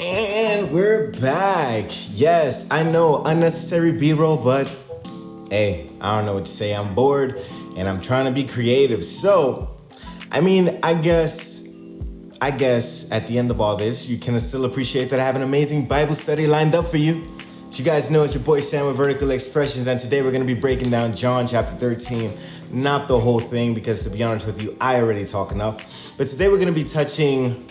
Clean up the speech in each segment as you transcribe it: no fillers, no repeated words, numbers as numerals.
And we're back. Yes, I know, unnecessary B-roll, but hey, I don't know what to say. I'm bored and I'm trying to be creative. So, I guess at the end of all this, you can still appreciate that I have an amazing Bible study lined up for you. As you guys know, it's your boy Sam with Vertical Expressions, and today we're going to be breaking down John chapter 13. Not the whole thing, because to be honest with you, I already talk enough. But today we're going to be touching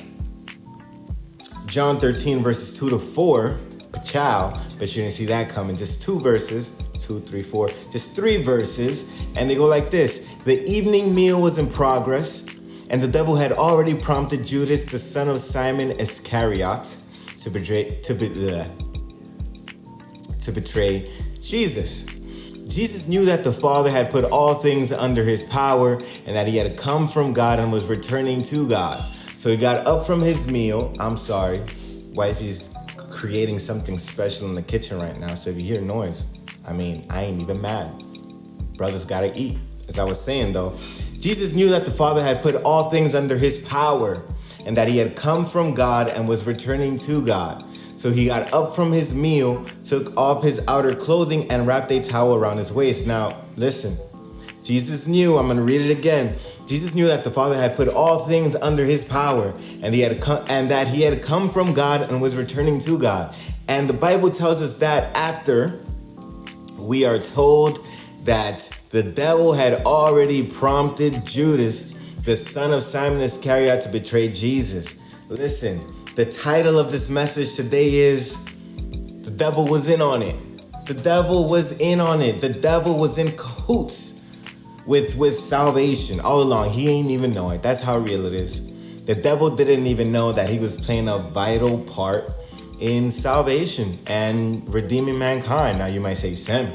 John 13 verses 2 to 4, Pachow, but you didn't see that coming. Just 2 verses, 2, 3, 4, just 3 verses, and they go like this. The evening meal was in progress, and the devil had already prompted Judas, the son of Simon Iscariot, to betray Jesus. Jesus knew that the Father had put all things under his power, and that he had come from God and was returning to God. So he got up from his meal. I'm sorry, wifey's creating something special in the kitchen right now. So if you hear noise, I ain't even mad. Brothers gotta eat. As I was saying though, Jesus knew that the Father had put all things under his power and that he had come from God and was returning to God. So he got up from his meal, took off his outer clothing and wrapped a towel around his waist. Now, listen. Jesus knew, I'm going to read it again. Jesus knew that the Father had put all things under his power and that he had come from God and was returning to God. And the Bible tells us that after we are told that the devil had already prompted Judas, the son of Simon Iscariot, to betray Jesus. Listen, the title of this message today is The Devil Was In On It. The devil was in on it. The devil was in cahoots with salvation all along. He ain't even know it. That's how real it is. The devil didn't even know that he was playing a vital part in salvation and redeeming mankind. Now you might say, Sam,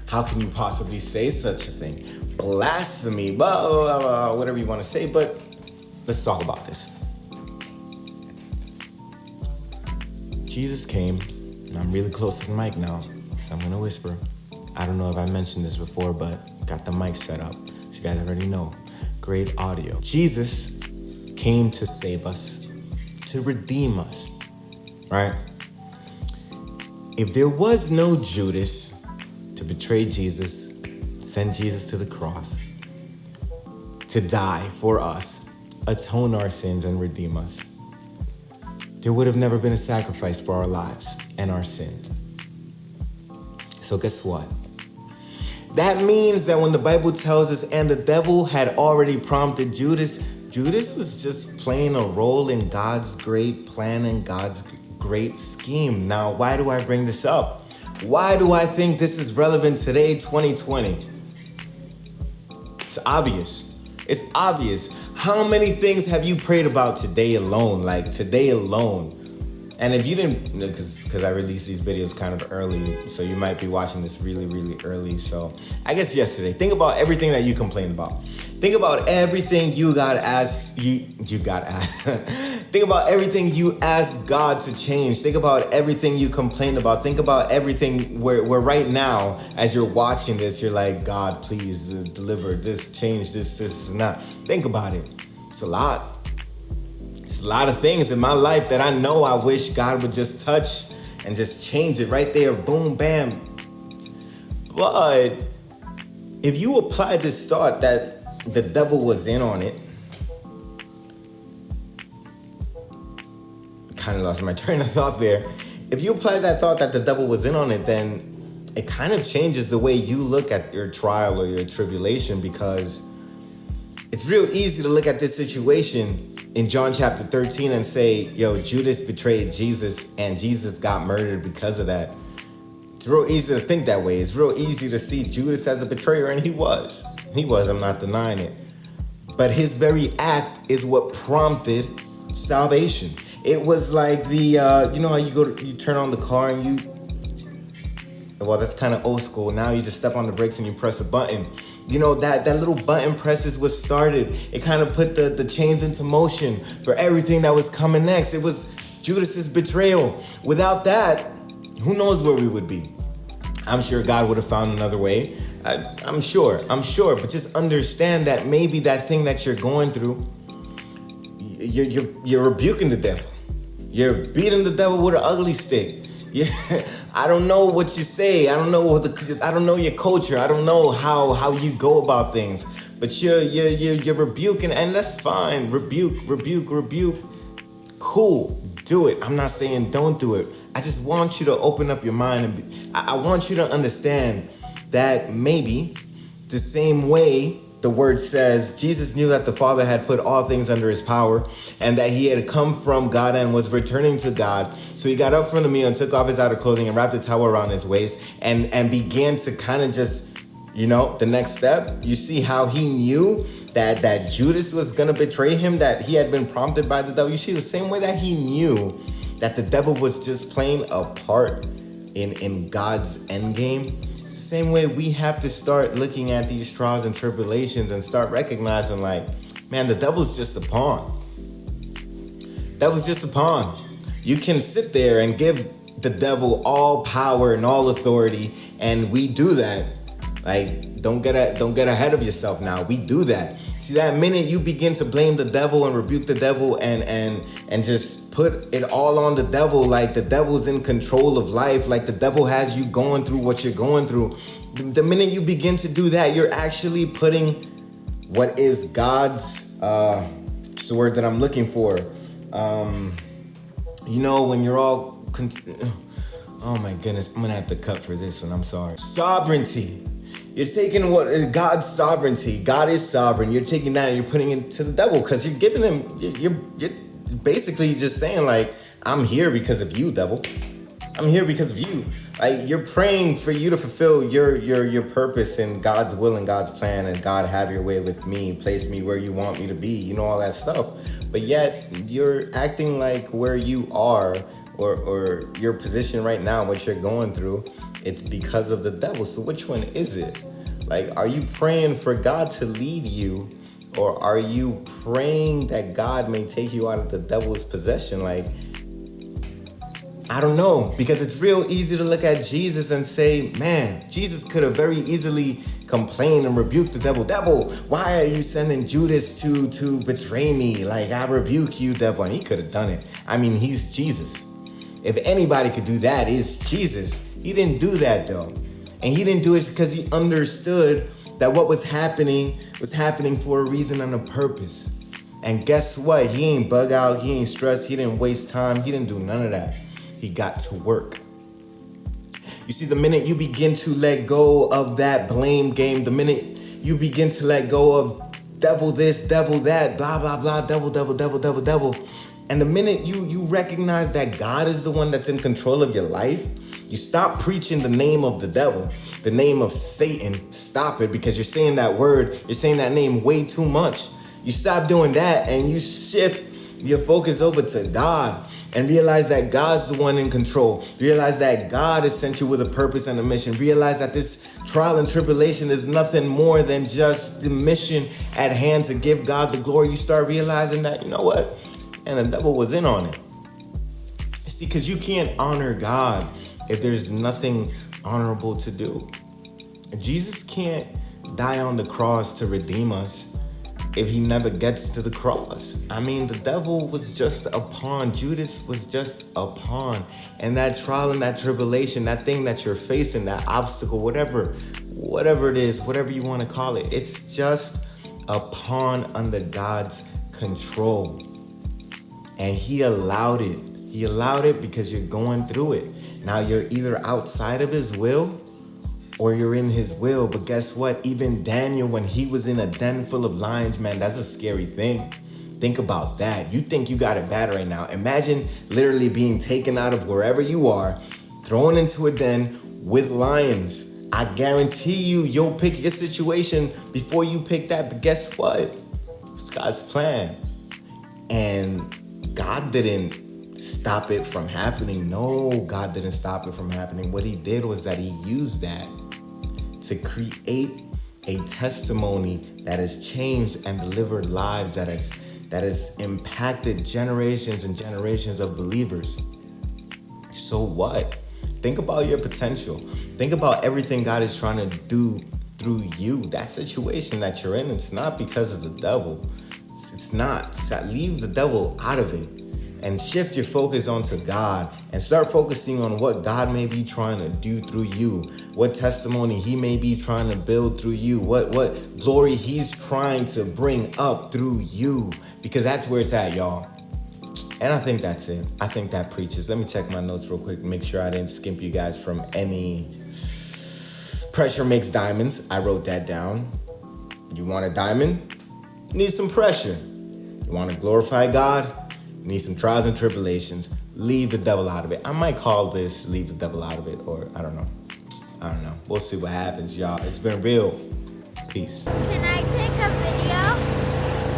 how can you possibly say such a thing? Blasphemy, blah, blah, blah, whatever you want to say, but let's talk about this. Jesus came, and I'm really close to the mic now, so I'm going to whisper. I don't know if I mentioned this before, but got the mic set up. So you guys already know. Great audio. Jesus came to save us, to redeem us, right? If there was no Judas to betray Jesus, send Jesus to the cross, to die for us, atone our sins and redeem us, there would have never been a sacrifice for our lives and our sin. So guess what? That means that when the Bible tells us, and the devil had already prompted Judas was just playing a role in God's great plan and God's great scheme. Now, why do I bring this up? Why do I think this is relevant today, 2020? It's obvious. It's obvious. How many things have you prayed about today alone? Like today alone. And if you didn't, because I released these videos kind of early, so you might be watching this really, really early. So I guess yesterday, think about everything that you complained about. Think about everything you got asked, Think about everything you asked God to change. Think about everything you complained about. Think about everything where right now, as you're watching this, you're like, God, please deliver this, change this, and that. Think about it. It's a lot. It's a lot of things in my life that I know I wish God would just touch and just change it right there. Boom, bam. But if you apply this thought that the devil was in on it, kind of lost my train of thought there. If you apply that thought that the devil was in on it, then it kind of changes the way you look at your trial or your tribulation, because it's real easy to look at this situation in John chapter 13 and say, yo, Judas betrayed Jesus and Jesus got murdered because of that. It's real easy to think that way. It's real easy to see Judas as a betrayer, and he was. He was, I'm not denying it. But his very act is what prompted salvation. It was like the, you know how you turn on the car and well, that's kind of old school. Now you just step on the brakes and you press a button. You know, that little button press is what started. It kind of put the chains into motion for everything that was coming next. It was Judas's betrayal. Without that, who knows where we would be? I'm sure God would have found another way. I'm sure. But just understand that maybe that thing that you're going through, you're rebuking the devil. You're beating the devil with an ugly stick. Yeah, I don't know what you say. I don't know your culture. I don't know how you go about things. But you're rebuking, and that's fine. Rebuke. Cool, do it. I'm not saying don't do it. I just want you to open up your mind, and I want you to understand that maybe the same way the word says, Jesus knew that the Father had put all things under his power and that he had come from God and was returning to God. So he got up from the meal and took off his outer clothing and wrapped a towel around his waist and began to kind of just, the next step. You see how he knew that Judas was going to betray him, that he had been prompted by the devil. You see the same way that he knew that the devil was just playing a part in God's end game. It's the same way we have to start looking at these trials and tribulations and start recognizing, like, man, the devil's just a pawn. Devil's just a pawn. You can sit there and give the devil all power and all authority, and we do that. Like, don't get ahead of yourself now. We do that. See, that minute you begin to blame the devil and rebuke the devil and just put it all on the devil, like the devil's in control of life, like the devil has you going through what you're going through. The minute you begin to do that, you're actually putting what is God's, what's the word that I'm looking for? When you're all, oh my goodness, I'm gonna have to cut for this one, I'm sorry. Sovereignty. You're taking what is God's sovereignty. God is sovereign. You're taking that and you're putting it to the devil because you're giving him, you're basically just saying, like, I'm here because of you, devil. I'm here because of you. Like, you're praying for you to fulfill your purpose and God's will and God's plan, and God, have your way with me, place me where you want me to be, all that stuff. But yet you're acting like where you are or your position right now, what you're going through, it's because of the devil. So which one is it? Like, are you praying for God to lead you, or are you praying that God may take you out of the devil's possession? Like, I don't know, because it's real easy to look at Jesus and say, man, Jesus could have very easily complained and rebuked the devil. Devil, why are you sending Judas to betray me? Like, I rebuke you, devil. And he could have done it. I mean, he's Jesus. If anybody could do that, it's Jesus. He didn't do that, though. And he didn't do it because he understood that what was happening for a reason and a purpose. And guess what? He ain't bug out. He ain't stressed. He didn't waste time. He didn't do none of that. He got to work. You see, the minute you begin to let go of that blame game, the minute you begin to let go of devil this, devil that, blah, blah, blah, devil. And the minute you recognize that God is the one that's in control of your life, you stop preaching the name of the devil, the name of Satan. Stop it, because you're saying that word, you're saying that name way too much. You stop doing that and you shift your focus over to God and realize that God's the one in control. Realize that God has sent you with a purpose and a mission. Realize that this trial and tribulation is nothing more than just the mission at hand to give God the glory. You start realizing that, you know what? And the devil was in on it. See, because you can't honor God if there's nothing honorable to do. Jesus can't die on the cross to redeem us if he never gets to the cross. I mean, the devil was just a pawn. Judas was just a pawn. And that trial and that tribulation, that thing that you're facing, that obstacle, whatever it is, whatever you want to call it, it's just a pawn under God's control. And he allowed it. He allowed it because you're going through it. Now you're either outside of his will or you're in his will. But guess what? Even Daniel, when he was in a den full of lions, man, that's a scary thing. Think about that. You think you got it bad right now. Imagine literally being taken out of wherever you are, thrown into a den with lions. I guarantee you'll pick your situation before you pick that. But guess what? It's God's plan. And God didn't stop it from happening. No, God didn't stop it from happening. What he did was that he used that to create a testimony that has changed and delivered lives, that has impacted generations and generations of believers. So what? Think about your potential. Think about everything God is trying to do through you. That situation that you're in, it's not because of the devil. It's not. Leave the devil out of it and shift your focus onto God and start focusing on what God may be trying to do through you, what testimony he may be trying to build through you, what glory he's trying to bring up through you, because that's where it's at, y'all. And I think that's it. I think that preaches. Let me check my notes real quick, make sure I didn't skimp you guys from any. Pressure makes diamonds. I wrote that down. You want a diamond? Need some pressure. You want to glorify God? You need some trials and tribulations. Leave the devil out of it. I might call this leave the devil out of it, or I don't know. We'll see what happens, y'all. It's been real. Peace. Can I take a video?